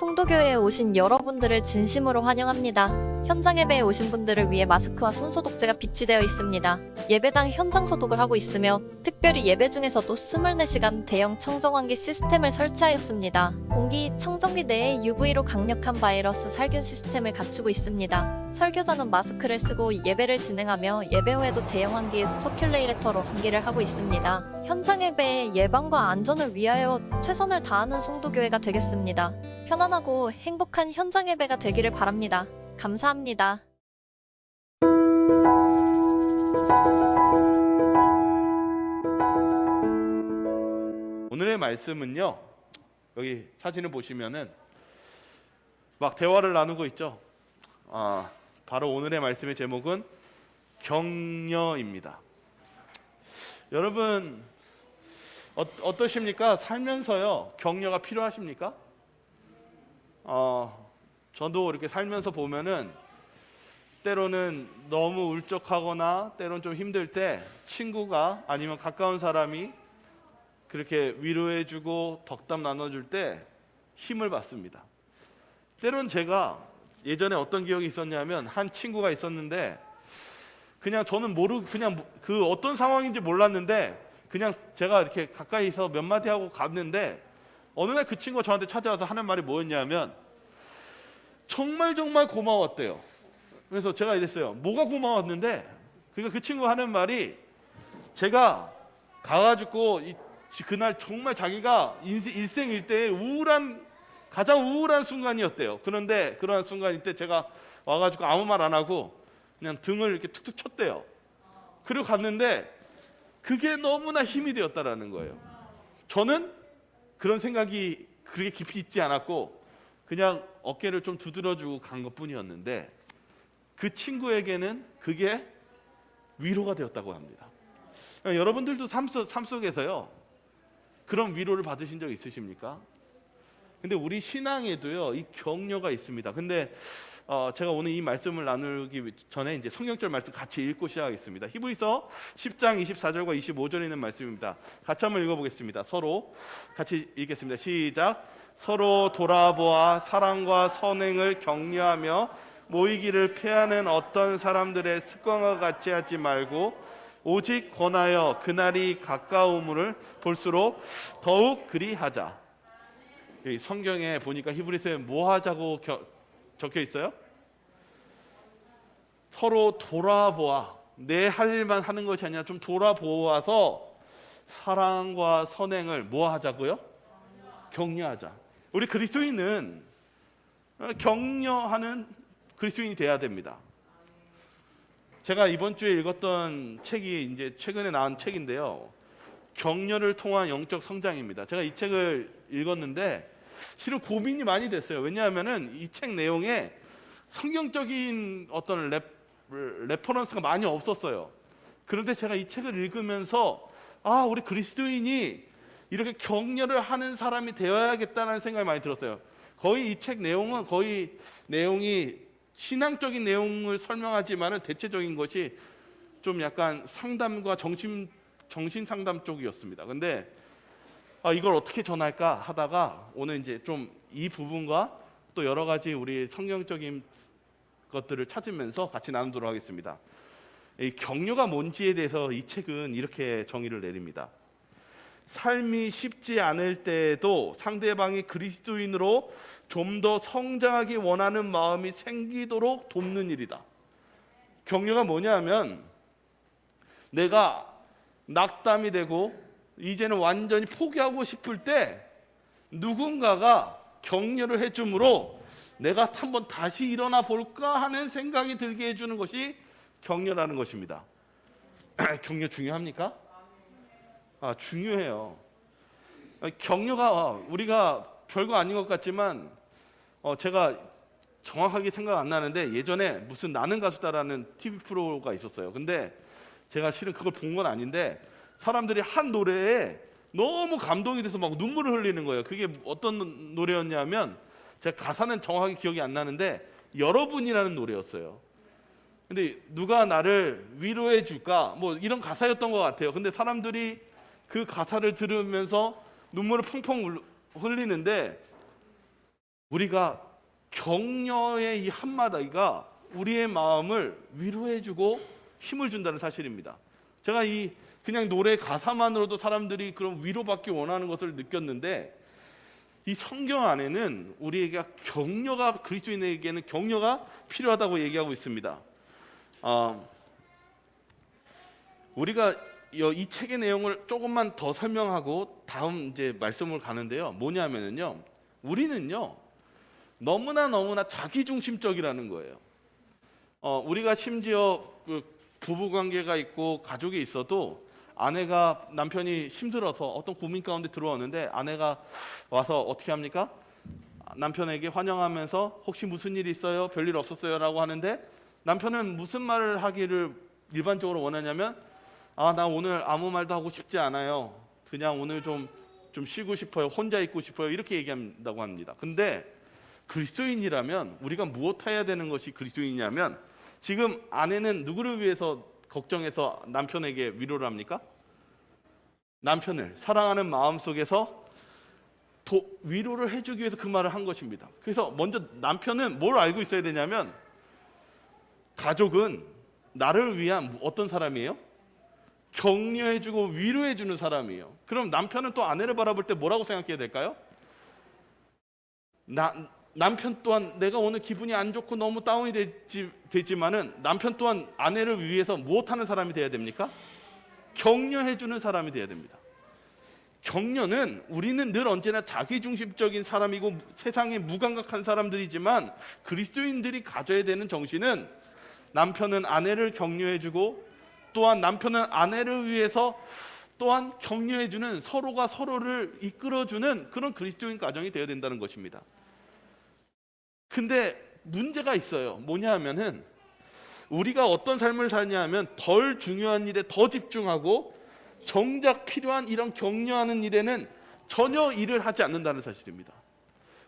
송도교회에 오신 여러분들을 진심으로 환영합니다. 현장 예배에 오신 분들을 위해 마스크와 손소독제가 비치되어 있습니다. 예배당 현장 소독을 하고 있으며 특별히 예배 중에서도 24시간 대형 청정환기 시스템을 설치하였습니다. 공기 청정기 내에 UV로 강력한 바이러스 살균 시스템을 갖추고 있습니다. 설교자는 마스크를 쓰고 예배를 진행하며 예배 후에도 대형 환기 서큘레이터로 환기를 하고 있습니다. 현장 예배의 예방과 안전을 위하여 최선을 다하는 송도교회가 되겠습니다. 편안하고 행복한 현장 예배가 되기를 바랍니다. 감사합니다. 오늘의 말씀은요, 여기 사진을 보시면은 막 대화를 나누고 있죠. 바로 오늘의 말씀의 제목은 격려입니다. 여러분 어떠십니까? 살면서요 격려가 필요하십니까? 저도 이렇게 살면서 보면은 때로는 너무 울적하거나 때로는 좀 힘들 때 친구가 아니면 가까운 사람이 그렇게 위로해주고 덕담 나눠줄 때 힘을 받습니다. 때로는 제가 예전에 어떤 기억이 있었냐면 한 친구가 있었는데 그냥 저는 그냥 그 어떤 상황인지 몰랐는데 그냥 제가 이렇게 가까이서 몇 마디 하고 갔는데 어느 날 그 친구가 저한테 찾아와서 하는 말이 뭐였냐면 정말 고마웠대요. 그래서 제가 이랬어요. 뭐가 고마웠는데? 그러니까 그 친구가 하는 말이 제가 가가지고 그날 정말 자기가 일생 일대의 가장 우울한 순간이었대요. 그런데 그러한 순간일 때 제가 와가지고 아무 말 안 하고 그냥 등을 이렇게 툭툭 쳤대요. 그리고 갔는데 그게 너무나 힘이 되었다라는 거예요. 저는 그런 생각이 그렇게 깊이 있지 않았고 그냥 어깨를 좀 두드려주고 간 것뿐이었는데 그 친구에게는 그게 위로가 되었다고 합니다. 여러분들도 삶 속에서요 그런 위로를 받으신 적 있으십니까? 근데 우리 신앙에도요 이 격려가 있습니다. 근데 제가 오늘 이 말씀을 나누기 전에 이제 성경절 말씀 같이 읽고 시작하겠습니다. 히브리서 10장 24절과 25절에 있는 말씀입니다. 같이 한번 읽어보겠습니다. 서로 같이 읽겠습니다. 시작. 서로 돌아보아 사랑과 선행을 격려하며 모이기를 피하는 어떤 사람들의 습관과 같이 하지 말고 오직 권하여 그날이 가까움을 볼수록 더욱 그리하자. 여기 성경에 보니까 히브리서에 뭐 하자고 적혀 있어요? 서로 돌아보아. 내 할 일만 하는 것이 아니라 좀 돌아보아서 사랑과 선행을 뭐 하자고요? 격려하자. 우리 그리스도인은 격려하는 그리스도인이 돼야 됩니다. 제가 이번 주에 읽었던 책이 이제 최근에 나온 책인데요. 격려를 통한 영적 성장입니다. 제가 이 책을 읽었는데 실은 고민이 많이 됐어요. 왜냐하면은 이 책 내용에 성경적인 어떤 레퍼런스가 많이 없었어요. 그런데 제가 이 책을 읽으면서 우리 그리스도인이 이렇게 격려를 하는 사람이 되어야겠다는 생각이 많이 들었어요. 거의 이 책 내용은 거의 내용이 신앙적인 내용을 설명하지만은 대체적인 것이 좀 약간 상담과 정신 상담 쪽이었습니다. 근데 이걸 어떻게 전할까 하다가 오늘 이제 좀 이 부분과 또 여러 가지 우리 성경적인 것들을 찾으면서 같이 나누도록 하겠습니다. 이 격려가 뭔지에 대해서 이 책은 이렇게 정의를 내립니다. 삶이 쉽지 않을 때에도 상대방이 그리스도인으로 좀 더 성장하기 원하는 마음이 생기도록 돕는 일이다. 격려가 뭐냐면 내가 낙담이 되고 이제는 완전히 포기하고 싶을 때 누군가가 격려를 해줌으로 내가 한번 다시 일어나 볼까 하는 생각이 들게 해주는 것이 격려라는 것입니다. 격려 중요합니까? 중요해요. 격려가 우리가 별거 아닌 것 같지만 제가 정확하게 생각 안 나는데 예전에 무슨 나는 가수다라는 TV 프로가 있었어요. 근데 제가 실은 그걸 본 건 아닌데 사람들이 한 노래에 너무 감동이 돼서 막 눈물을 흘리는 거예요. 그게 어떤 노래였냐면 제가 가사는 정확하게 기억이 안 나는데 여러분이라는 노래였어요. 근데 누가 나를 위로해 줄까 뭐 이런 가사였던 것 같아요. 근데 사람들이 그 가사를 들으면서 눈물을 펑펑 흘리는데 우리가 격려의 이 한마디가 우리의 마음을 위로해주고 힘을 준다는 사실입니다. 제가 이 그냥 노래 가사만으로도 사람들이 그런 위로받기 원하는 것을 느꼈는데, 이 성경 안에는 우리에게 격려가, 그리스도인에게는 격려가 필요하다고 얘기하고 있습니다. 우리가 이 책의 내용을 조금만 더 설명하고 다음 이제 말씀을 가는데요. 뭐냐면요, 우리는요 너무나 자기중심적이라는 거예요. 우리가 심지어 그 부부 관계가 있고 가족이 있어도 아내가, 남편이 힘들어서 어떤 고민 가운데 들어오는데 아내가 와서 어떻게 합니까? 남편에게 환영하면서 혹시 무슨 일 있어요? 별일 없었어요? 라고 하는데, 남편은 무슨 말을 하기를 일반적으로 원하냐면, 나 오늘 아무 말도 하고 싶지 않아요. 그냥 오늘 좀 쉬고 싶어요. 혼자 있고 싶어요. 이렇게 얘기한다고 합니다. 근데 그리스도인이라면 우리가 무엇 해야 되는 것이 그리스도인이냐면, 지금 아내는 누구를 위해서 걱정해서 남편에게 위로를 합니까? 남편을 사랑하는 마음 속에서 위로를 해주기 위해서 그 말을 한 것입니다. 그래서 먼저 남편은 뭘 알고 있어야 되냐면, 가족은 나를 위한 어떤 사람이에요? 격려해주고 위로해주는 사람이에요. 그럼 남편은 또 아내를 바라볼 때 뭐라고 생각해야 될까요? 남편 또한 내가 오늘 기분이 안 좋고 너무 다운이 되지만은 남편 또한 아내를 위해서 무엇하는 사람이 돼야 됩니까? 격려해주는 사람이 돼야 됩니다. 격려는, 우리는 늘 언제나 자기중심적인 사람이고 세상에 무감각한 사람들이지만, 그리스도인들이 가져야 되는 정신은 남편은 아내를 격려해주고, 또한 남편은 아내를 위해서 또한 격려해주는, 서로가 서로를 이끌어주는 그런 그리스도인 가정이 되어야 된다는 것입니다. 근데 문제가 있어요. 뭐냐 하면은, 우리가 어떤 삶을 사냐 하면 덜 중요한 일에 더 집중하고 정작 필요한 이런 격려하는 일에는 전혀 일을 하지 않는다는 사실입니다.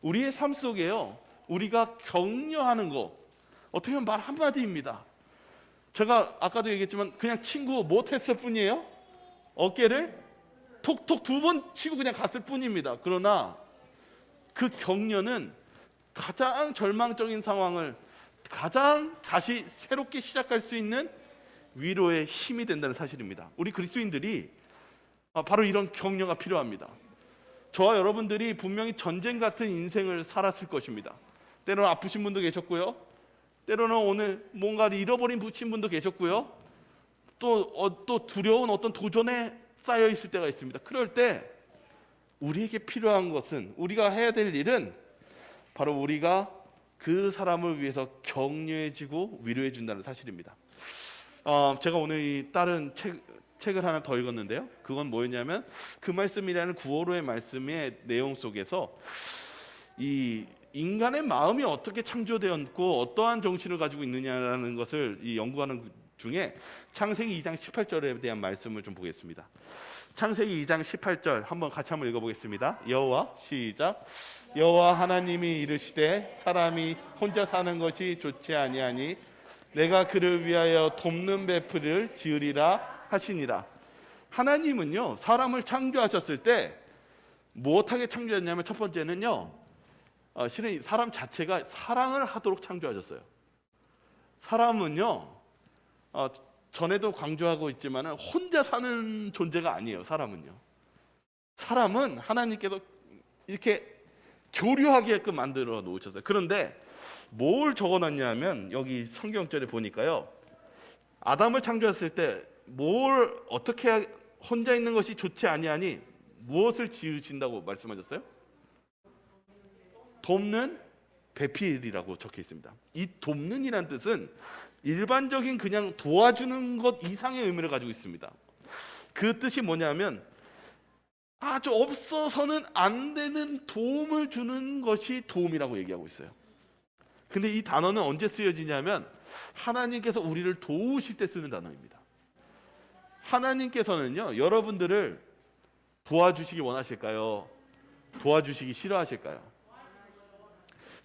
우리의 삶 속에요, 우리가 격려하는 거 어떻게 보면 말 한마디입니다. 제가 아까도 얘기했지만 그냥 친구 못했을 뿐이에요. 어깨를 톡톡 2번 치고 그냥 갔을 뿐입니다. 그러나 그 격려는 가장 절망적인 상황을 가장 다시 새롭게 시작할 수 있는 위로의 힘이 된다는 사실입니다. 우리 그리스도인들이 바로 이런 격려가 필요합니다. 저와 여러분들이 분명히 전쟁 같은 인생을 살았을 것입니다. 때로는 아프신 분도 계셨고요, 때로는 오늘 뭔가를 잃어버린 부친 분도 계셨고요, 또 두려운 어떤 도전에 쌓여 있을 때가 있습니다. 그럴 때 우리에게 필요한 것은, 우리가 해야 될 일은 바로 우리가 그 사람을 위해서 격려해주고 위로해준다는 사실입니다. 제가 오늘 이 다른 책을 하나 더 읽었는데요. 그건 뭐였냐면, 그 말씀이라는 구어로의 말씀의 내용 속에서 이 인간의 마음이 어떻게 창조되었고 어떠한 정신을 가지고 있느냐라는 것을 이 연구하는 중에 창세기 2장 18절에 대한 말씀을 좀 보겠습니다. 창세기 2장 18절 한번 같이 한번 읽어보겠습니다. 여호와, 시작. 여호와 하나님이 이르시되 사람이 혼자 사는 것이 좋지 아니하니 내가 그를 위하여 돕는 베풀을 지으리라 하시니라. 하나님은요, 사람을 창조하셨을 때 무엇하게 창조했냐면, 첫 번째는요, 실은 사람 자체가 사랑을 하도록 창조하셨어요. 사람은요, 전에도 강조하고 있지만 혼자 사는 존재가 아니에요. 사람은 하나님께서 이렇게 교류하게끔 만들어 놓으셨어요. 그런데 뭘 적어놨냐면, 여기 성경절에 보니까요, 아담을 창조했을 때 뭘 어떻게 혼자 있는 것이 좋지 아니하니 무엇을 지으신다고 말씀하셨어요? 돕는 배필이라고 적혀 있습니다. 이 돕는이란 뜻은 일반적인 그냥 도와주는 것 이상의 의미를 가지고 있습니다. 그 뜻이 뭐냐면, 아주 없어서는 안 되는 도움을 주는 것이 도움이라고 얘기하고 있어요. 근데 이 단어는 언제 쓰여지냐면, 하나님께서 우리를 도우실 때 쓰는 단어입니다. 하나님께서는요, 여러분들을 도와주시기 원하실까요? 도와주시기 싫어하실까요?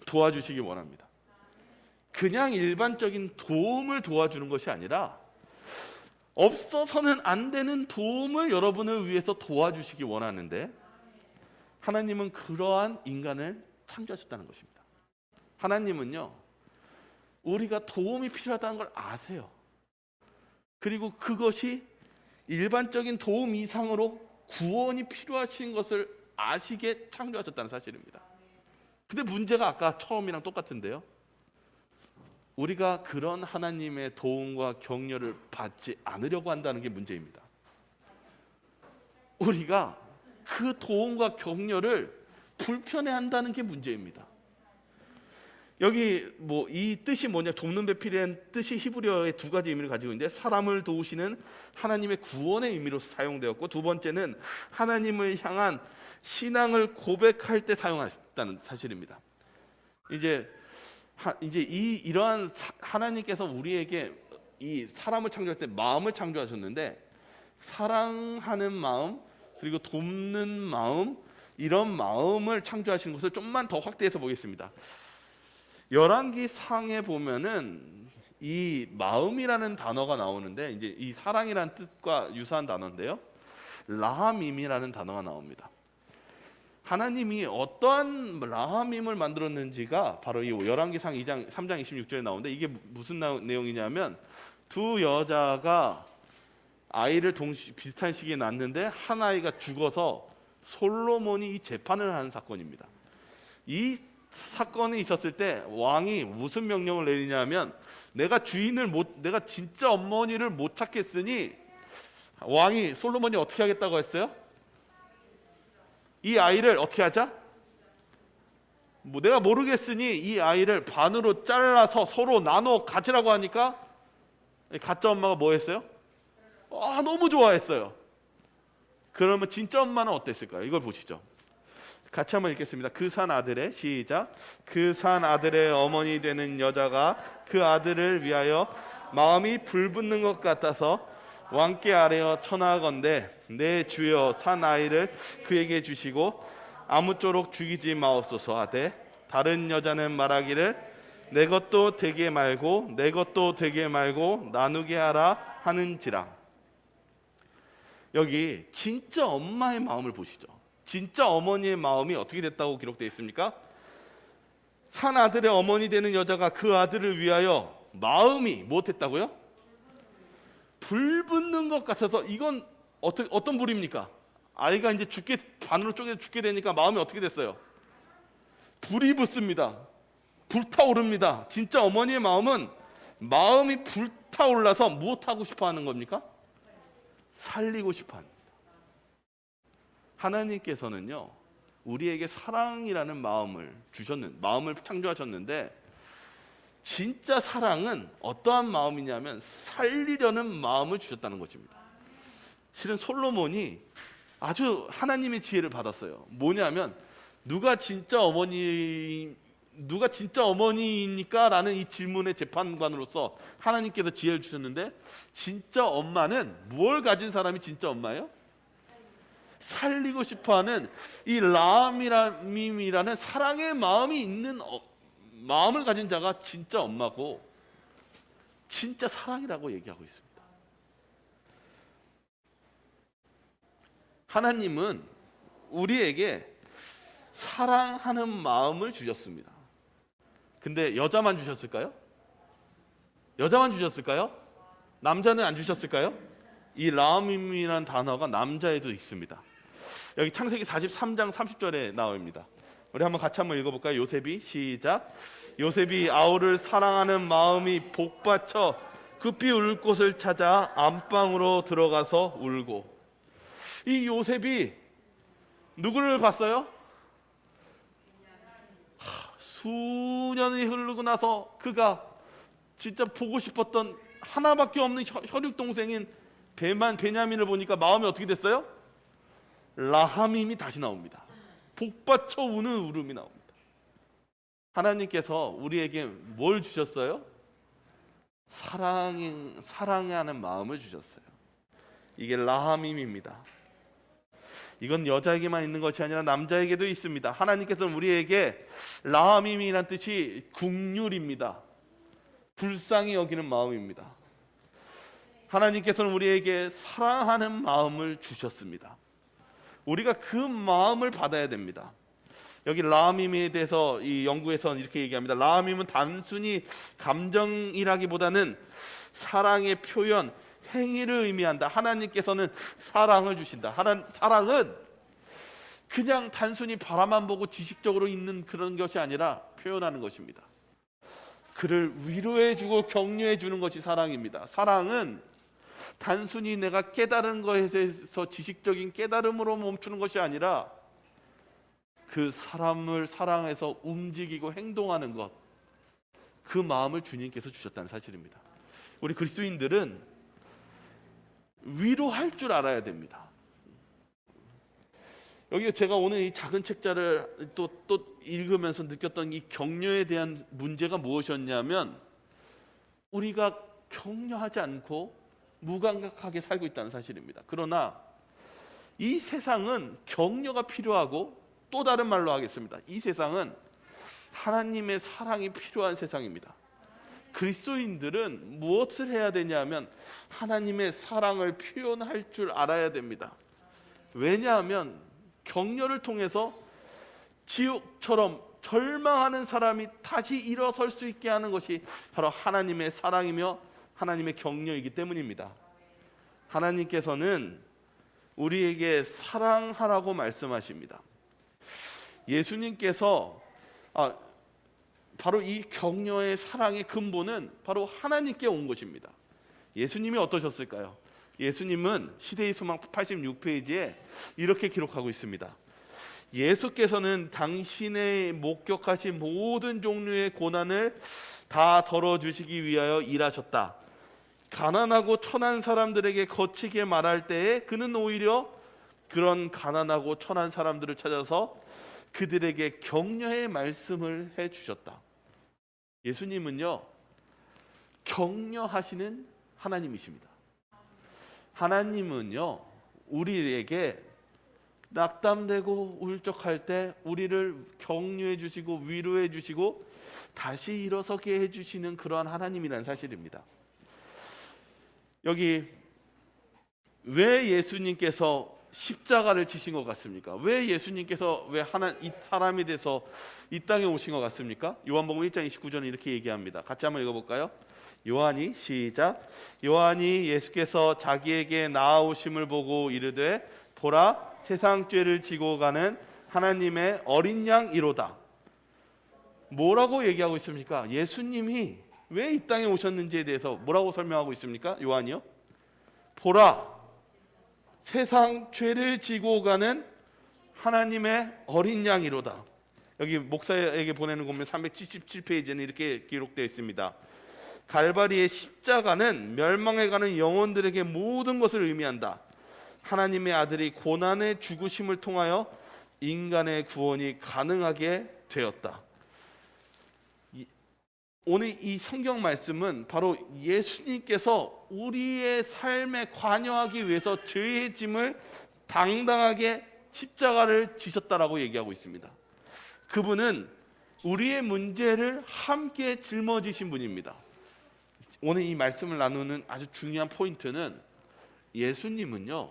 도와주시기 원합니다. 그냥 일반적인 도움을 도와주는 것이 아니라 없어서는 안 되는 도움을 여러분을 위해서 도와주시기 원하는데, 하나님은 그러한 인간을 창조하셨다는 것입니다. 하나님은요, 우리가 도움이 필요하다는 걸 아세요. 그리고 그것이 일반적인 도움 이상으로 구원이 필요하신 것을 아시게 창조하셨다는 사실입니다. 근데 문제가 아까 처음이랑 똑같은데요. 우리가 그런 하나님의 도움과 격려를 받지 않으려고 한다는 게 문제입니다. 우리가 그 도움과 격려를 불편해한다는 게 문제입니다. 여기 뭐 이 뜻이 뭐냐, 돕는 배필이라는 뜻이 히브리어의 두 가지 의미를 가지고 있는데, 사람을 도우시는 하나님의 구원의 의미로 사용되었고, 두 번째는 하나님을 향한 신앙을 고백할 때 사용했다는 사실입니다. 이제 이러한 하나님께서 우리에게 이 사람을 창조할 때 마음을 창조하셨는데, 사랑하는 마음 그리고 돕는 마음, 이런 마음을 창조하신 것을 좀만 더 확대해서 보겠습니다. 열왕기 상에 보면은 이 마음이라는 단어가 나오는데, 이제 이 사랑이라는 뜻과 유사한 단어인데요, 라함임이라는 단어가 나옵니다. 하나님이 어떠한 라함임을 만들었는지가 바로 이 열왕기상 2장 3장 26절에 나오는데, 이게 무슨 내용이냐면, 두 여자가 아이를 비슷한 시기에 낳았는데 한 아이가 죽어서 솔로몬이 이 재판을 하는 사건입니다. 이 사건이 있었을 때 왕이 무슨 명령을 내리냐면, 내가 진짜 어머니를 못 찾겠으니 솔로몬이 어떻게 하겠다고 했어요? 이 아이를 어떻게 하자? 내가 모르겠으니 이 아이를 반으로 잘라서 서로 나눠 가지라고 하니까 가짜 엄마가 뭐 했어요? 너무 좋아했어요. 그러면 진짜 엄마는 어땠을까요? 이걸 보시죠. 같이 한번 읽겠습니다. 그 산 아들의, 시작. 그 산 아들의 어머니 되는 여자가 그 아들을 위하여 마음이 불붙는 것 같아서 왕께 아뢰어 청하건대, 내 주여 산 아이를 그에게 주시고 아무쪼록 죽이지 마옵소서 하되, 다른 여자는 말하기를 내 것도 되게 말고 내 것도 되게 말고 나누게 하라 하는지라. 여기 진짜 엄마의 마음을 보시죠. 진짜 어머니의 마음이 어떻게 됐다고 기록되어 있습니까? 산 아들의 어머니 되는 여자가 그 아들을 위하여 마음이 무엇했다고요? 불붙는 것 같아서. 이건 어떤 불입니까? 아이가 이제 반으로 쪼개져 죽게 되니까 마음이 어떻게 됐어요? 불이 붙습니다. 불타오릅니다. 진짜 어머니의 마음이 불타올라서 무엇하고 싶어 하는 겁니까? 살리고 싶어 합니다. 하나님께서는요, 우리에게 사랑이라는 마음을 창조하셨는데, 진짜 사랑은 어떠한 마음이냐면 살리려는 마음을 주셨다는 것입니다. 실은 솔로몬이 아주 하나님의 지혜를 받았어요. 뭐냐면, 누가 진짜 어머니입니까? 라는 이 질문의 재판관으로서 하나님께서 지혜를 주셨는데, 진짜 엄마는 무엇을 가진 사람이 진짜 엄마예요? 살리고 싶어하는 이 라함이라는 사랑의 마음이 있는 마음을 가진 자가 진짜 엄마고, 진짜 사랑이라고 얘기하고 있습니다. 하나님은 우리에게 사랑하는 마음을 주셨습니다. 근데 여자만 주셨을까요? 남자는 안 주셨을까요? 이 라함이라는 단어가 남자에도 있습니다. 여기 창세기 43장 30절에 나옵니다. 우리 같이 한번 읽어볼까요? 요셉이, 시작. 요셉이 아우를 사랑하는 마음이 복받쳐 급히 울 곳을 찾아 안방으로 들어가서 울고. 이 요셉이 누구를 봤어요? 수년이 흐르고 나서 그가 진짜 보고 싶었던 하나밖에 없는 혈육 동생인 베냐민을 보니까 마음이 어떻게 됐어요? 라함임이 다시 나옵니다. 복받쳐 우는 울음이 나옵니다. 하나님께서 우리에게 뭘 주셨어요? 사랑하는 마음을 주셨어요. 이게 라함임입니다. 이건 여자에게만 있는 것이 아니라 남자에게도 있습니다. 하나님께서는 우리에게 라함임이란 뜻이 긍휼입니다. 불쌍히 여기는 마음입니다. 하나님께서는 우리에게 사랑하는 마음을 주셨습니다. 우리가 그 마음을 받아야 됩니다. 여기 라함임에 대해서 이 연구에서는 이렇게 얘기합니다. 라함임은 단순히 감정이라기보다는 사랑의 표현, 행위를 의미한다. 하나님께서는 사랑을 주신다. 사랑은 그냥 단순히 바라만 보고 지식적으로 있는 그런 것이 아니라 표현하는 것입니다. 그를 위로해주고 격려해주는 것이 사랑입니다. 사랑은 단순히 내가 깨달은 것에 대해서 지식적인 깨달음으로 멈추는 것이 아니라 그 사람을 사랑해서 움직이고 행동하는 것, 그 마음을 주님께서 주셨다는 사실입니다. 우리 그리스도인들은 위로할 줄 알아야 됩니다. 여기 제가 오늘 이 작은 책자를 또 읽으면서 느꼈던 이 격려에 대한 문제가 무엇이었냐면, 우리가 격려하지 않고 무감각하게 살고 있다는 사실입니다. 그러나 이 세상은 격려가 필요하고, 또 다른 말로 하겠습니다. 이 세상은 하나님의 사랑이 필요한 세상입니다. 그리스도인들은 무엇을 해야 되냐면 하나님의 사랑을 표현할 줄 알아야 됩니다. 왜냐하면 격려를 통해서 지옥처럼 절망하는 사람이 다시 일어설 수 있게 하는 것이 바로 하나님의 사랑이며 하나님의 격려이기 때문입니다. 하나님께서는 우리에게 사랑하라고 말씀하십니다. 예수님께서 바로 이 격려의 사랑의 근본은 바로 하나님께 온 것입니다. 예수님이 어떠셨을까요? 예수님은 시대의 소망 86페이지에 이렇게 기록하고 있습니다. 예수께서는 당신의 목격하신 모든 종류의 고난을 다 덜어주시기 위하여 일하셨다. 가난하고 천한 사람들에게 거치게 말할 때에 그는 오히려 그런 가난하고 천한 사람들을 찾아서 그들에게 격려의 말씀을 해주셨다. 예수님은요, 격려하시는 하나님이십니다. 하나님은요, 우리에게 낙담되고 울적할 때 우리를 격려해 주시고 위로해 주시고 다시 일어서게 해주시는 그러한 하나님이라는 사실입니다. 여기 왜 예수님께서 십자가를 지신 것 같습니까? 왜 예수님께서 이 사람이 돼서 이 땅에 오신 것 같습니까? 요한복음 1장 29절은 이렇게 얘기합니다. 같이 한번 읽어볼까요? 요한이 시작. 요한이 예수께서 자기에게 나아오심을 보고 이르되 보라 세상 죄를 지고 가는 하나님의 어린 양이로다. 뭐라고 얘기하고 있습니까? 예수님이 왜 이 땅에 오셨는지에 대해서 뭐라고 설명하고 있습니까? 요한이요? 보라 세상 죄를 지고 가는 하나님의 어린 양이로다. 여기 목사에게 보내는 거면 377페이지에는 이렇게 기록되어 있습니다. 갈바리의 십자가는 멸망해가는 영혼들에게 모든 것을 의미한다. 하나님의 아들이 고난의 죽으심을 통하여 인간의 구원이 가능하게 되었다. 오늘 이 성경 말씀은 바로 예수님께서 우리의 삶에 관여하기 위해서 죄의 짐을 당당하게 십자가를 지셨다라고 얘기하고 있습니다. 그분은 우리의 문제를 함께 짊어지신 분입니다. 오늘 이 말씀을 나누는 아주 중요한 포인트는 예수님은요,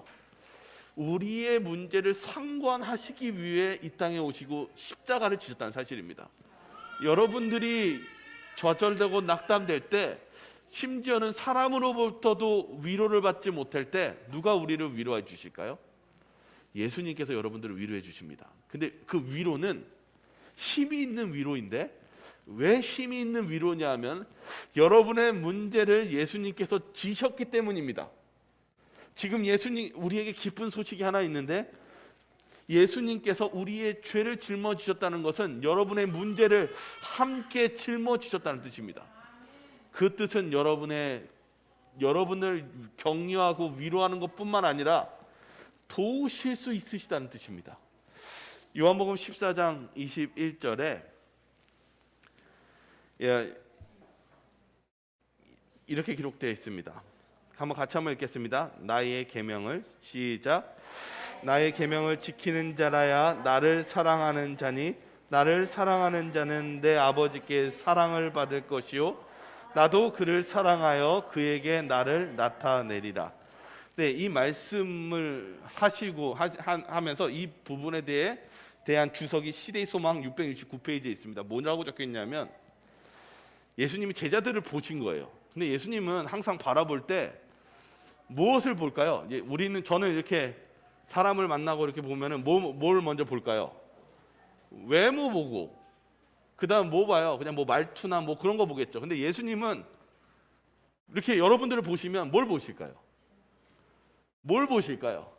우리의 문제를 상관하시기 위해 이 땅에 오시고 십자가를 지셨다는 사실입니다. 여러분들이 좌절되고 낙담될 때, 심지어는 사람으로부터도 위로를 받지 못할 때 누가 우리를 위로해 주실까요? 예수님께서 여러분들을 위로해 주십니다. 근데 그 위로는 힘이 있는 위로인데, 왜 힘이 있는 위로냐 하면 여러분의 문제를 예수님께서 지셨기 때문입니다. 지금 예수님, 우리에게 기쁜 소식이 하나 있는데, 예수님께서 우리의 죄를 짊어지셨다는 것은 여러분의 문제를 함께 짊어지셨다는 뜻입니다. 그 뜻은 여러분을 격려하고 위로하는 것뿐만 아니라 도우실 수 있으시다는 뜻입니다. 요한복음 14장 21절에 이렇게 기록되어 있습니다. 같이 한번 읽겠습니다. 나의 계명을 시작. 나의 계명을 지키는 자라야 나를 사랑하는 자니 나를 사랑하는 자는 내 아버지께 사랑을 받을 것이요 나도 그를 사랑하여 그에게 나를 나타내리라. 네, 이 말씀을 하면서 이 부분에 대해 대한 주석이 시대의 소망 669페이지에 있습니다. 뭐라고 적혀 있냐면 예수님이 제자들을 보신 거예요. 근데 예수님은 항상 바라볼 때 무엇을 볼까요? 저는 이렇게 사람을 만나고 이렇게 보면은 뭘 먼저 볼까요? 외모 보고 그다음 뭐 봐요? 그냥 뭐 말투나 뭐 그런 거 보겠죠. 근데 예수님은 이렇게 여러분들을 보시면 뭘 보실까요? 뭘 보실까요?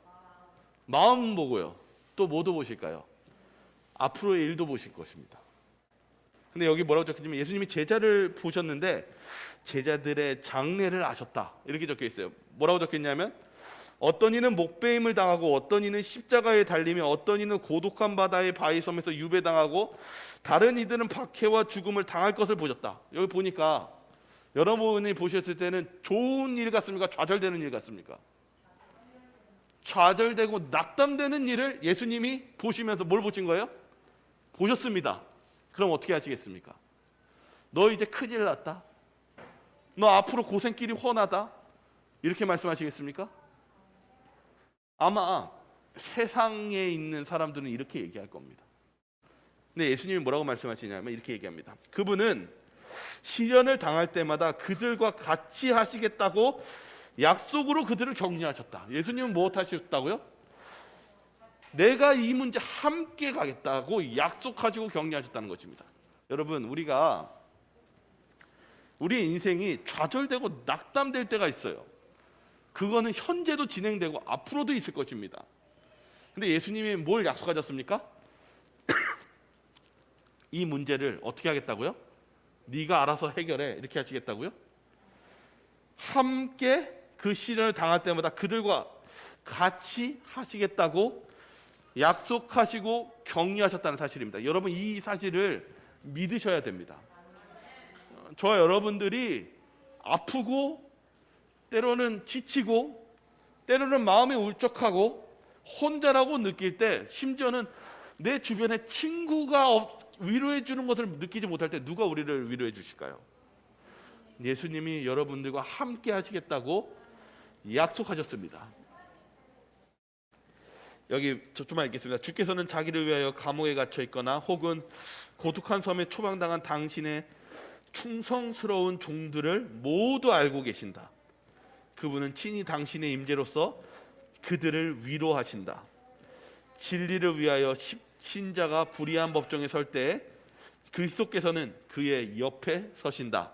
마음 보고요. 또 뭐도 보실까요? 앞으로의 일도 보실 것입니다. 근데 여기 뭐라고 적혀있냐면 예수님이 제자를 보셨는데 제자들의 장래를 아셨다. 이렇게 적혀 있어요. 뭐라고 적혀있냐면 어떤 이는 목배임을 당하고 어떤 이는 십자가에 달리며 어떤 이는 고독한 바다의 바위섬에서 유배당하고 다른 이들은 박해와 죽음을 당할 것을 보셨다. 여기 보니까 여러분이 보셨을 때는 좋은 일 같습니까? 좌절되는 일 같습니까? 좌절되고 낙담되는 일을 예수님이 보시면서 뭘 보신 거예요? 보셨습니다. 그럼 어떻게 하시겠습니까? 너 이제 큰일 났다. 너 앞으로 고생길이 훤하다. 이렇게 말씀하시겠습니까? 아마 세상에 있는 사람들은 이렇게 얘기할 겁니다. 근데 예수님이 뭐라고 말씀하시냐면 이렇게 얘기합니다. 그분은 시련을 당할 때마다 그들과 같이 하시겠다고 약속으로 그들을 격려하셨다. 예수님은 무엇 하셨다고요? 내가 이 문제 함께 가겠다고 약속하시고 격려하셨다는 것입니다. 여러분, 우리가 우리 인생이 좌절되고 낙담될 때가 있어요. 그거는 현재도 진행되고 앞으로도 있을 것입니다. 근데 예수님이 뭘 약속하셨습니까? 이 문제를 어떻게 하겠다고요? 네가 알아서 해결해. 이렇게 하시겠다고요? 함께 그 시련을 당할 때마다 그들과 같이 하시겠다고 약속하시고 격려하셨다는 사실입니다. 여러분, 이 사실을 믿으셔야 됩니다. 저와 여러분들이 아프고 때로는 지치고 때로는 마음이 울적하고 혼자라고 느낄 때, 심지어는 내 주변에 친구가 위로해 주는 것을 느끼지 못할 때 누가 우리를 위로해 주실까요? 예수님이 여러분들과 함께 하시겠다고 약속하셨습니다. 여기 좀만 읽겠습니다. 주께서는 자기를 위하여 감옥에 갇혀 있거나 혹은 고독한 섬에 초방당한 당신의 충성스러운 종들을 모두 알고 계신다. 그분은 친히 당신의 임재로서 그들을 위로하신다. 진리를 위하여 신자가 불의한 법정에 설 때 그리스도께서는 그의 옆에 서신다.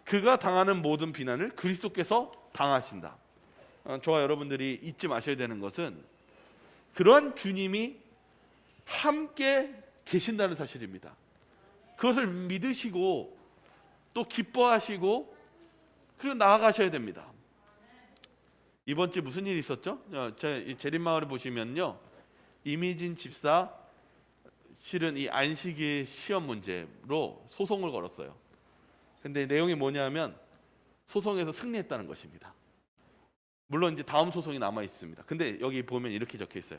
그가 당하는 모든 비난을 그리스도께서 당하신다. 저와 여러분들이 잊지 마셔야 되는 것은 그러한 주님이 함께 계신다는 사실입니다. 그것을 믿으시고 또 기뻐하시고 그리고 나아가셔야 됩니다. 이번 주에 무슨 일이 있었죠? 제림마을을 보시면요, 이미진 집사 실은 이 안식일 시험 문제로 소송을 걸었어요. 근데 내용이 뭐냐면 소송에서 승리했다는 것입니다. 물론 이제 다음 소송이 남아 있습니다. 근데 여기 보면 이렇게 적혀 있어요.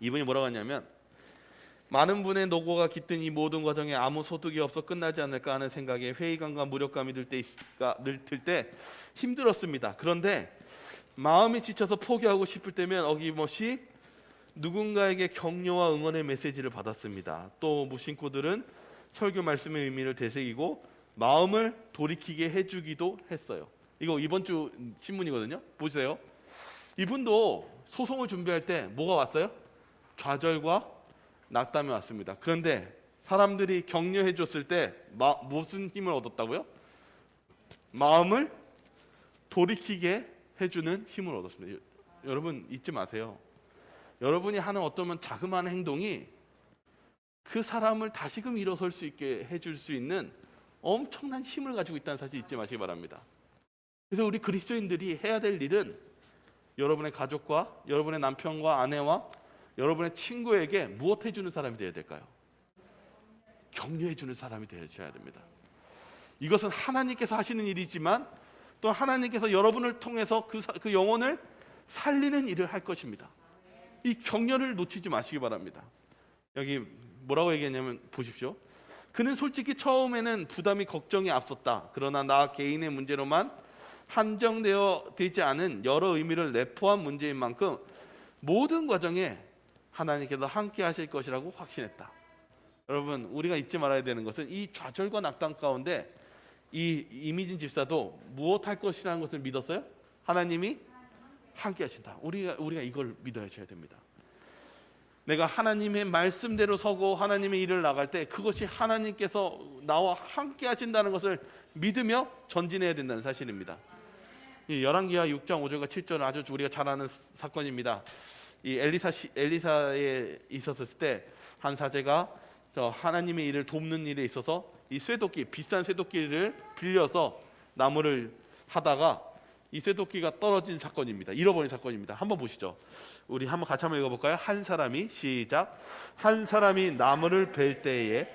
이분이 뭐라고 하냐면 많은 분의 노고가 깃든 이 모든 과정에 아무 소득이 없어 끝나지 않을까 하는 생각에 회의감과 무력감이 들 때 힘들었습니다. 그런데 마음이 지쳐서 포기하고 싶을 때면 어김없이 누군가에게 격려와 응원의 메시지를 받았습니다. 또 무신코들은 설교 말씀의 의미를 되새기고 마음을 돌이키게 해주기도 했어요. 이거 이번 주 신문이거든요. 보세요. 이분도 소송을 준비할 때 뭐가 왔어요? 좌절과 낙담이 왔습니다. 그런데 사람들이 격려해 줬을 때 무슨 힘을 얻었다고요? 마음을 돌이키게 해주는 힘을 얻었습니다. 여러분, 잊지 마세요. 여러분이 하는 어떤 자그마한 행동이 그 사람을 다시금 일어설 수 있게 해줄 수 있는 엄청난 힘을 가지고 있다는 사실 잊지 마시기 바랍니다. 그래서 우리 그리스도인들이 해야 될 일은 여러분의 가족과 여러분의 남편과 아내와 여러분의 친구에게 무엇 해주는 사람이 되어야 될까요? 격려해주는 사람이 되어야 됩니다. 이것은 하나님께서 하시는 일이지만 또 하나님께서 여러분을 통해서 그 영혼을 살리는 일을 할 것입니다. 이 격려를 놓치지 마시기 바랍니다. 여기 뭐라고 얘기했냐면 보십시오. 그는 솔직히 처음에는 부담이 걱정이 앞섰다. 그러나 나 개인의 문제로만 한정되어 있지 않은 여러 의미를 내포한 문제인 만큼 모든 과정에 하나님께서 함께 하실 것이라고 확신했다. 여러분, 우리가 잊지 말아야 되는 것은 이 좌절과 낙담 가운데 이 이미진 집사도 무엇 할 것이라는 것을 믿었어요? 하나님이 함께 하신다. 우리가 이걸 믿어야 됩니다. 내가 하나님의 말씀대로 서고 하나님의 일을 나갈 때 그것이 하나님께서 나와 함께 하신다는 것을 믿으며 전진해야 된다는 사실입니다. 이 열왕기하 6장 5절과 7절은 아주 우리가 잘 아는 사건입니다. 이 엘리사에 있었을 때 한 사제가 저 하나님의 일을 돕는 일에 있어서 이 쇠도끼, 비싼 쇠도끼를 빌려서 나무를 하다가 이 쇠도끼가 떨어진 사건입니다. 잃어버린 사건입니다. 한번 보시죠. 우리 한번 같이 한번 읽어볼까요? 한 사람이 시작. 한 사람이 나무를 벨 때에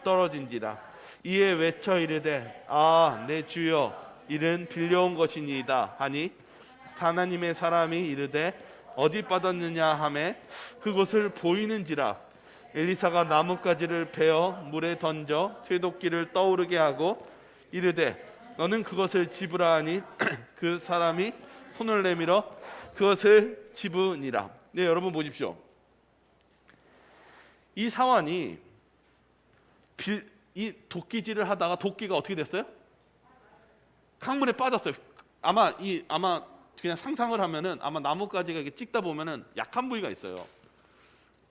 떨어진지라. 이에 외쳐 이르되 아, 내 주여, 이는 빌려온 것이니이다 하니 하나님의 사람이 이르되 어디 빠졌느냐 하매 그곳을 보이는지라. 엘리사가 나뭇가지를 베어 물에 던져 쇠도끼를 떠오르게 하고 이르되 너는 그것을 집으라 하니 그 사람이 손을 내밀어 그것을 집으니라. 네, 여러분 보십시오. 이 사환이 이 도끼질을 하다가 도끼가 어떻게 됐어요? 강물에 빠졌어요. 아마 그냥 상상을 하면은 아마 나뭇가지가 이렇게 찍다 보면은 약한 부위가 있어요.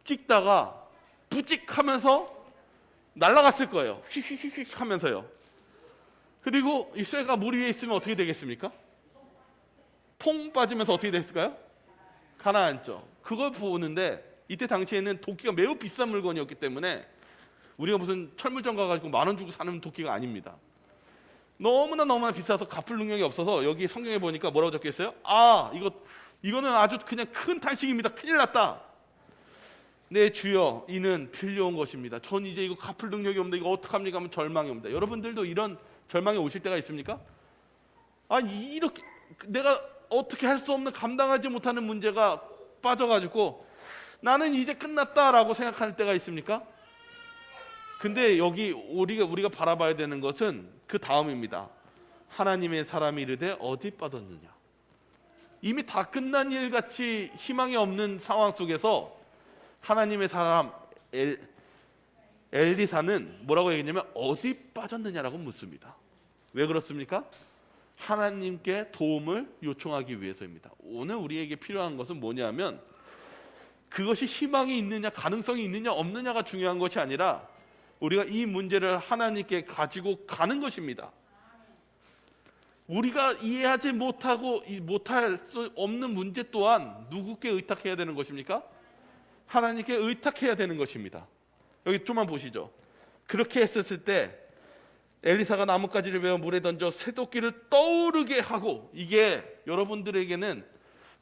찍다가 부직하면서 날아갔을 거예요. 휙휙휙 하면서요. 그리고 이 쇠가 물 위에 있으면 어떻게 되겠습니까? 퐁 빠지면서 어떻게 됐을까요? 가라앉죠. 그걸 보는데 이때 당시에는 도끼가 매우 비싼 물건이었기 때문에 우리가 무슨 철물점 가가지고 10,000원 주고 사는 도끼가 아닙니다. 너무나 비싸서 갚을 능력이 없어서 여기 성경에 보니까 뭐라고 적혀 있어요? 아, 이거는 아주 그냥 큰 탄식입니다. 큰일 났다. 내 주여, 이는 빌려온 것입니다. 전 이제 이거 갚을 능력이 없는데 이거 어떡합니까 하면 절망이 옵니다. 여러분들도 이런 절망에 오실 때가 있습니까? 아니, 이렇게 내가 어떻게 할 수 없는, 감당하지 못하는 문제가 빠져가지고 나는 이제 끝났다라고 생각할 때가 있습니까? 근데 여기 우리가 바라봐야 되는 것은 그 다음입니다. 하나님의 사람이 이르되 어디 빠졌느냐. 이미 다 끝난 일같이 희망이 없는 상황 속에서 하나님의 사람 엘리사는 뭐라고 얘기했냐면 어디 빠졌느냐라고 묻습니다. 왜 그렇습니까? 하나님께 도움을 요청하기 위해서입니다. 오늘 우리에게 필요한 것은 뭐냐면 그것이 희망이 있느냐, 가능성이 있느냐 없느냐가 중요한 것이 아니라 우리가 이 문제를 하나님께 가지고 가는 것입니다. 우리가 이해하지 못할 수 없는 문제 또한 누구께 의탁해야 되는 것입니까? 하나님께 의탁해야 되는 것입니다. 여기 좀만 보시죠. 그렇게 했었을 때 엘리사가 나뭇가지를 베어 물에 던져 쇠도끼를 떠오르게 하고, 이게 여러분들에게는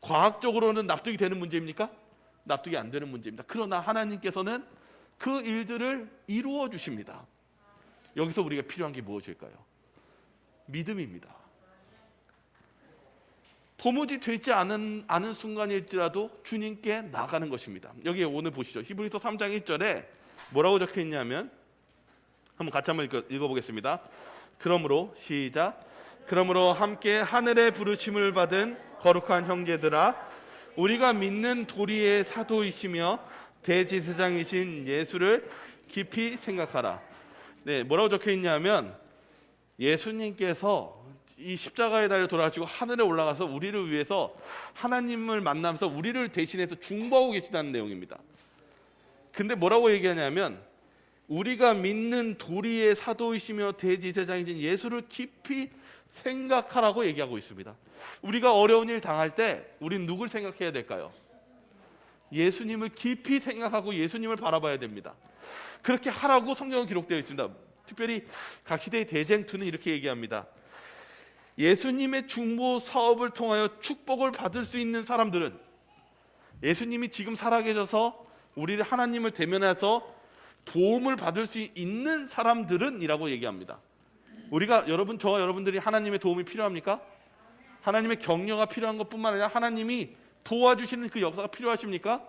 과학적으로는 납득이 되는 문제입니까? 납득이 안 되는 문제입니다. 그러나 하나님께서는 그 일들을 이루어 주십니다. 여기서 우리가 필요한 게 무엇일까요? 믿음입니다. 도무지 되지 않은 순간일지라도 주님께 나가는 것입니다. 여기 오늘 보시죠. 히브리서 3장 1절에 뭐라고 적혀 있냐면, 한번 같이 한번 읽어보겠습니다. 그러므로 시작. 그러므로 함께 하늘의 부르심을 받은 거룩한 형제들아, 우리가 믿는 도리의 사도이시며 대제사장이신 예수를 깊이 생각하라. 네, 뭐라고 적혀 있냐면 예수님께서 이 십자가에 달려 돌아가시고 하늘에 올라가서 우리를 위해서 하나님을 만나면서 우리를 대신해서 중보하고 계시다는 내용입니다. 근데 뭐라고 얘기하냐면 우리가 믿는 도리의 사도이시며 대제사장이신 예수를 깊이 생각하라고 얘기하고 있습니다. 우리가 어려운 일 당할 때 우리는 누굴 생각해야 될까요? 예수님을 깊이 생각하고 예수님을 바라봐야 됩니다. 그렇게 하라고 성경은 기록되어 있습니다. 특별히 각시대의 대쟁투는 이렇게 얘기합니다. 예수님의 중보 사업을 통하여 축복을 받을 수 있는 사람들은, 예수님이 지금 살아계셔서 우리를 하나님을 대면해서 도움을 받을 수 있는 사람들은 이라고 얘기합니다. 우리가 저와 여러분들이 하나님의 도움이 필요합니까? 하나님의 격려가 필요한 것뿐만 아니라 하나님이 도와주시는 그 역사가 필요하십니까?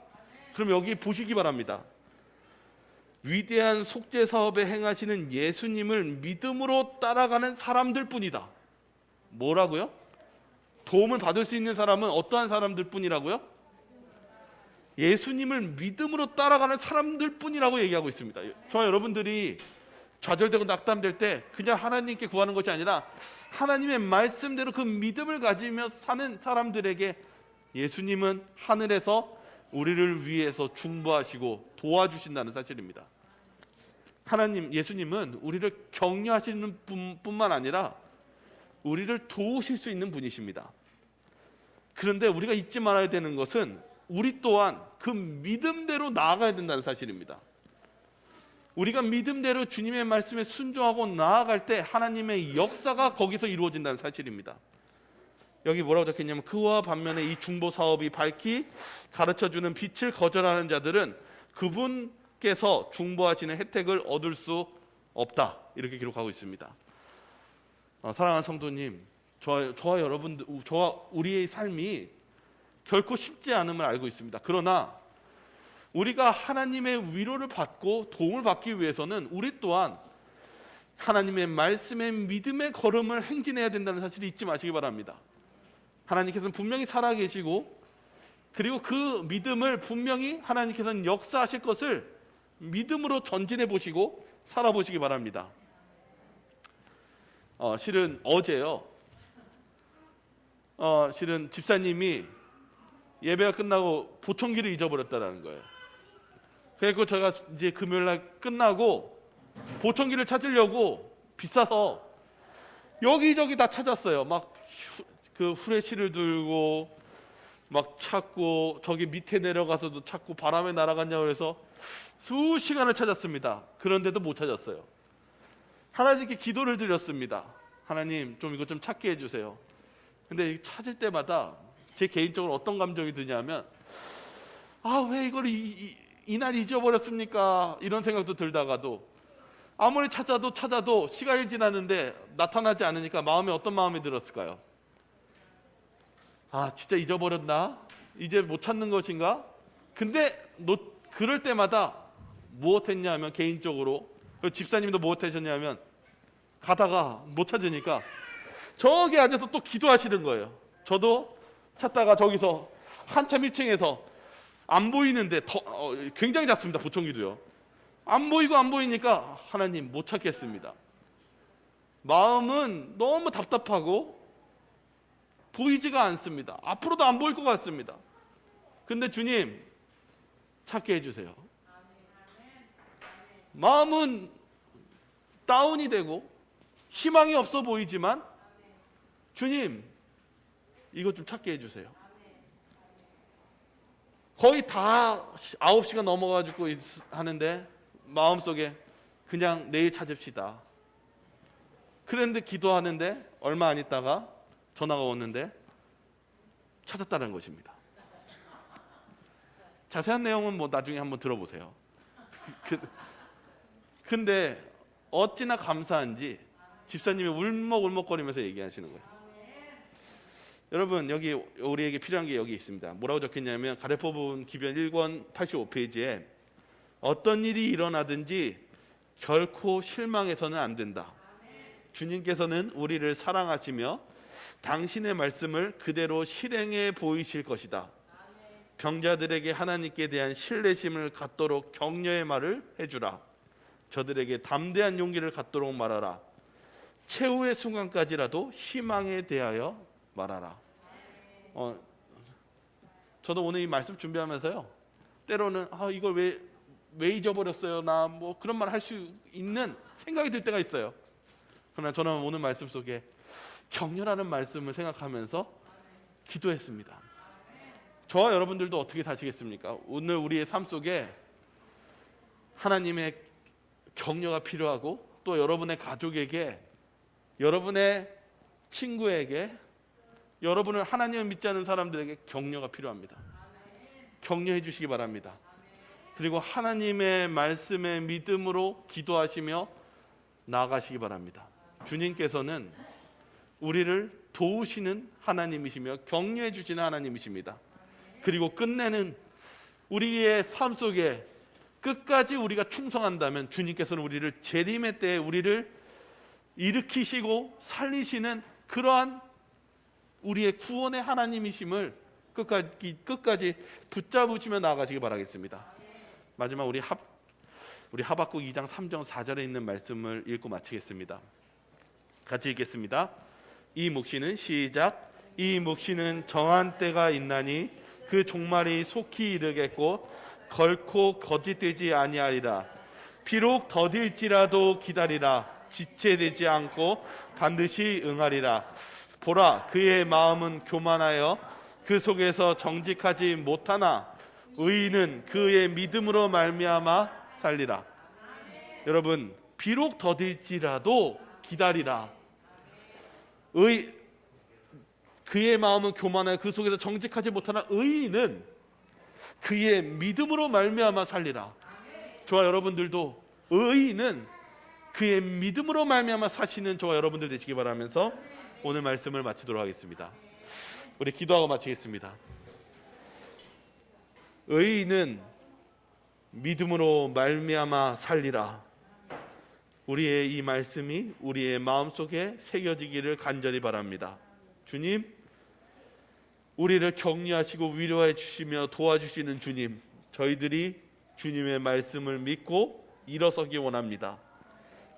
그럼 여기 보시기 바랍니다. 위대한 속죄 사업에 행하시는 예수님을 믿음으로 따라가는 사람들 뿐이다. 뭐라고요? 도움을 받을 수 있는 사람은 어떠한 사람들 뿐이라고요? 예수님을 믿음으로 따라가는 사람들 뿐이라고 얘기하고 있습니다. 저와 여러분들이 좌절되고 낙담될 때 그냥 하나님께 구하는 것이 아니라 하나님의 말씀대로 그 믿음을 가지며 사는 사람들에게 예수님은 하늘에서 우리를 위해서 중보하시고 도와주신다는 사실입니다. 하나님, 예수님은 우리를 격려하시는 뿐만 아니라 우리를 도우실 수 있는 분이십니다. 그런데 우리가 잊지 말아야 되는 것은 우리 또한 그 믿음대로 나아가야 된다는 사실입니다. 우리가 믿음대로 주님의 말씀에 순종하고 나아갈 때 하나님의 역사가 거기서 이루어진다는 사실입니다. 여기 뭐라고 적혔냐면 그와 반면에 이 중보 사업이 밝히 가르쳐주는 빛을 거절하는 자들은 그분께서 중보하시는 혜택을 얻을 수 없다, 이렇게 기록하고 있습니다. 사랑하는 성도님, 저와 여러분들, 저와 우리의 삶이 결코 쉽지 않음을 알고 있습니다. 그러나 우리가 하나님의 위로를 받고 도움을 받기 위해서는 우리 또한 하나님의 말씀의 믿음의 걸음을 행진해야 된다는 사실을 잊지 마시기 바랍니다. 하나님께서는 분명히 살아계시고 그리고 그 믿음을 분명히 하나님께서는 역사하실 것을 믿음으로 전진해 보시고 살아보시기 바랍니다. 실은 어제요. 실은 집사님이 예배가 끝나고 보청기를 잊어버렸다라는 거예요. 그래서 제가 이제 금요일날 끝나고 보청기를 찾으려고 비싸서 여기저기 다 찾았어요. 막 그 후레쉬를 들고 막 찾고 저기 밑에 내려가서도 찾고 바람에 날아갔냐고 해서 수시간을 찾았습니다. 그런데도 못 찾았어요. 하나님께 기도를 드렸습니다. 하나님, 좀 이거 좀 찾게 해주세요. 근데 찾을 때마다 제 개인적으로 어떤 감정이 드냐면 왜 이걸 이날 잊어버렸습니까? 이런 생각도 들다가도 아무리 찾아도 시간이 지났는데 나타나지 않으니까 마음에 어떤 마음이 들었을까요? 진짜 잊어버렸나? 이제 못 찾는 것인가? 근데 그럴 때마다 무엇 했냐면 개인적으로 집사님도 무엇 하셨냐면 가다가 못 찾으니까 저기 앉아서 또 기도하시는 거예요. 저도 찾다가 저기서 한참 1층에서 안 보이는데 굉장히 작습니다. 보청기도요. 안 보이니까 하나님 못 찾겠습니다. 마음은 너무 답답하고 보이지가 않습니다. 앞으로도 안 보일 것 같습니다. 근데 주님 찾게 해주세요. 마음은 다운이 되고 희망이 없어 보이지만 주님 이것 좀 찾게 해주세요. 거의 다 9시가 넘어가지고 하는데 마음속에 그냥 내일 찾읍시다. 그런데 기도하는데 얼마 안 있다가 전화가 오는데 찾았다는 것입니다. 자세한 내용은 나중에 한번 들어보세요. 근데 어찌나 감사한지 집사님이 울먹울먹거리면서 얘기하시는 거예요. 여러분, 여기 우리에게 필요한 게 여기 있습니다. 뭐라고 적혔냐면 가르포분 기변 1권 85페이지에 어떤 일이 일어나든지 결코 실망해서는 안 된다. 주님께서는 우리를 사랑하시며 당신의 말씀을 그대로 실행해 보이실 것이다. 병자들에게 하나님께 대한 신뢰심을 갖도록 격려의 말을 해주라. 저들에게 담대한 용기를 갖도록 말하라. 최후의 순간까지라도 희망에 대하여 말하라. 저도 오늘 이 말씀 준비하면서요, 때로는 이걸 왜 잊어버렸어요? 나 뭐 그런 말 할 수 있는 생각이 들 때가 있어요. 그러나 저는 오늘 말씀 속에 격려라는 말씀을 생각하면서 기도했습니다. 저와 여러분들도 어떻게 사시겠습니까? 오늘 우리의 삶 속에 하나님의 격려가 필요하고 또 여러분의 가족에게, 여러분의 친구에게, 여러분을 하나님을 믿지 않는 사람들에게 격려가 필요합니다. 격려해 주시기 바랍니다. 그리고 하나님의 말씀에 믿음으로 기도하시며 나아가시기 바랍니다. 주님께서는 우리를 도우시는 하나님이시며 격려해 주시는 하나님이십니다. 그리고 끝내는 우리의 삶 속에 끝까지 우리가 충성한다면 주님께서는 우리를 재림의 때에 우리를 일으키시고 살리시는 그러한 우리의 구원의 하나님이심을 끝까지 붙잡으시며 나아가시기 바라겠습니다. 마지막 우리 하박국 2장 3절 4절에 있는 말씀을 읽고 마치겠습니다. 같이 읽겠습니다. 이 묵시는 시작. 이 묵시는 정한 때가 있나니 그 종말이 속히 이르겠고 결코 거짓되지 아니하리라. 비록 더딜지라도 기다리라. 지체되지 않고 반드시 응하리라. 보라, 그의 마음은 교만하여 그 속에서 정직하지 못하나 의인은 그의 믿음으로 말미암아 살리라. 여러분, 비록 더딜지라도 기다리라. 그의 마음은 교만하여 그 속에서 정직하지 못하나 의인은 그의 믿음으로 말미암아 살리라. 저와 여러분들도 의인은 그의 믿음으로 말미암아 사시는 저와 여러분들 되시기 바라면서 오늘 말씀을 마치도록 하겠습니다. 우리 기도하고 마치겠습니다. 의인은 믿음으로 말미암아 살리라. 우리의 이 말씀이 우리의 마음속에 새겨지기를 간절히 바랍니다. 주님, 우리를 격려하시고 위로해 주시며 도와주시는 주님, 저희들이 주님의 말씀을 믿고 일어서기 원합니다.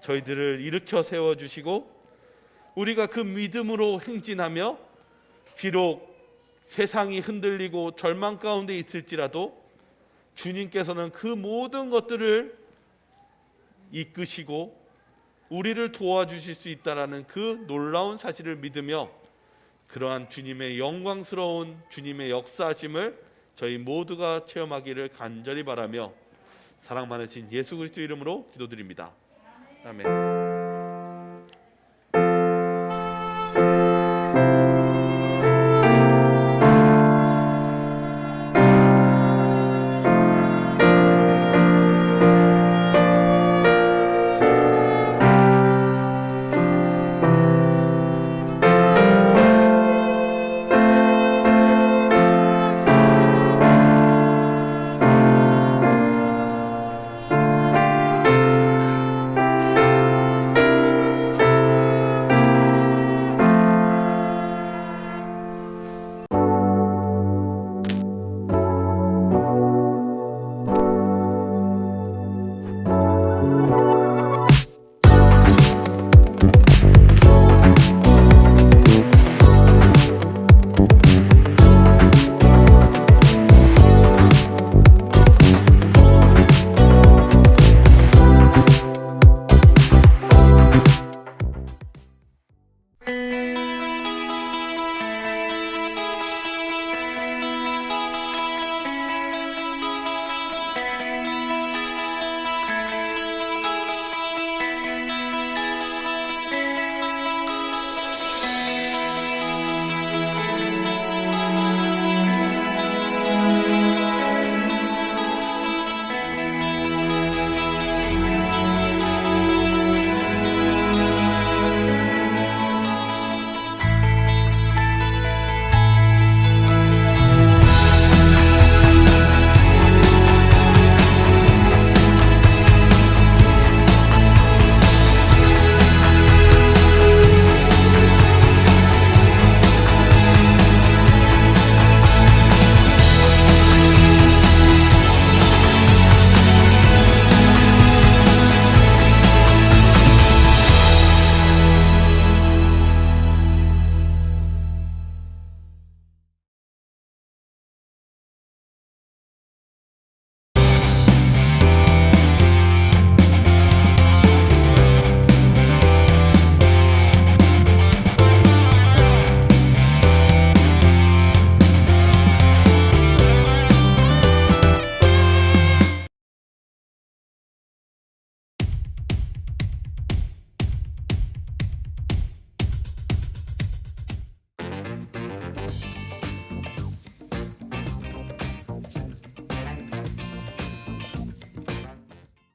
저희들을 일으켜 세워주시고 우리가 그 믿음으로 행진하며 비록 세상이 흔들리고 절망 가운데 있을지라도 주님께서는 그 모든 것들을 이끄시고 우리를 도와주실 수 있다라는 그 놀라운 사실을 믿으며 그러한 주님의 영광스러운 주님의 역사하심을 저희 모두가 체험하기를 간절히 바라며 사랑 많으신 예수 그리스도 이름으로 기도드립니다. 아멘.